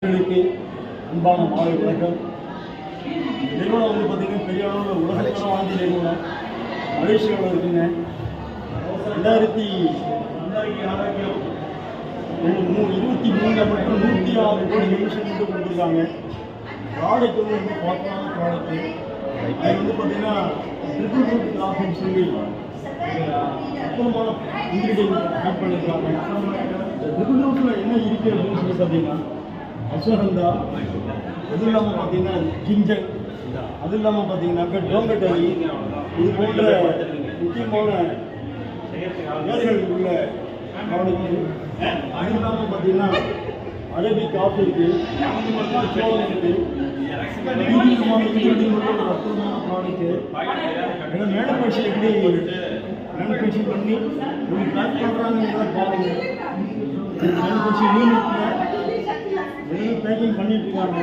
அன்பான மாலை வணக்கம். நிறுவனம் வந்து பார்த்தீங்கன்னா பெரிய அளவில் உலகத்தரம் வாங்கி நிறுவனம் மலேசியாவில் இருக்குங்க. 2023 மட்டும் 106 கோடி கமிஷன் வந்து கொடுத்துருக்காங்க. ப்ராடக்ட் வந்து ரொம்ப பாப்புலரான ப்ராடக்ட்டு. அது வந்து பார்த்தீங்கன்னா ட்ரிபிள் ரூட் கிராஃப்ட்னு சொல்லி அற்புதமான இன்கிரீடியன்ட் ஆட் பண்ணியிருக்காங்க. இந்த ட்ரிபிள் ரூட்டில் என்ன இருக்குது அப்படின்னு சொல்லி பார்த்தீங்கன்னா அஸ்வகந்தா, அது இல்லாமல் பார்த்தீங்கன்னா ஜிஞ்சர், அது இல்லாமல் பார்த்தீங்கன்னாக்கா டோங்கட்டரி, இது போன்ற முக்கியமான வேர்கள் உள்ள ப்ராடக்ட்டு. அது இல்லாமல் பார்த்தீங்கன்னா அரபிக் காஃபி இருக்குது, சோளம் இருக்குது, ஒரு அற்புதமான ப்ராடக்ட்டு. ஏன்னா மேனுஃபேக்சர் எப்படி மேனுஃபேக்சர் பண்ணி ஒரு பேக் பண்ணுறாங்கிறத பாருங்கள். மேனுஃபேக்சர் யூனிட்டில் பேக்கிங் பண்ணிட்டு இருக்காங்க.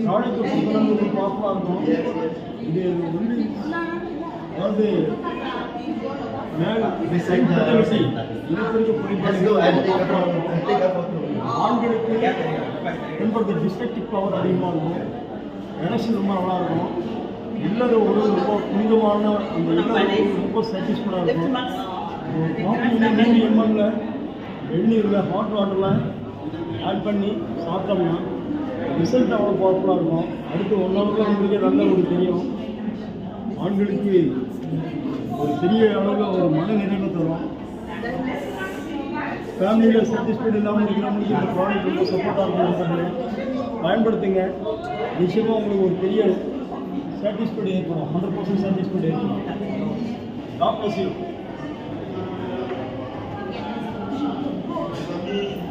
ப்ராடக்ட் பொறுத்தவரை பாப்பாக இருக்கும். இது வந்து அதாவது ஆண்களுக்கு என்பது டிஸ்ட்ரக்டிவ் பவர் அதிகமாக இருக்கும். எனர்ஜி ரொம்ப நல்லா இருக்கும். இல்லற ஒரு ரொம்ப புனிதமான அந்த இல்லற ரொம்ப சாட்டிஸ்ஃபைடாக இருக்கும். 100 ml வெந்நீரில் ஹாட் வாட்டரில் ஆட் பண்ணி சாப்பிட்டோம்னா ரிசல்ட் அவ்வளோ பவர்ஃபுல்லாக இருக்கும். அடுத்து 1 ஹவரில் நம்மளுக்கே நல்ல ஒரு தெரியும். ஆண்களுக்கு ஒரு பெரிய அளவில் ஒரு மன நிறைவு தரும். ஃபேமிலியில் சாட்டிஸ்ஃபைடு இல்லாமல் இருக்கிறவங்களுக்கு இந்த ப்ராடக்ட் ரொம்ப சப்போர்ட்டாக இருக்கும். பயன்படுத்துங்க. நிச்சயமாக உங்களுக்கு ஒரு பெரிய சாட்டிஸ்ஃபைடு ஏற்படும். 100% சாட்டிஸ்ஃபைடு ஏற்படும். டாக்டர்ஸ்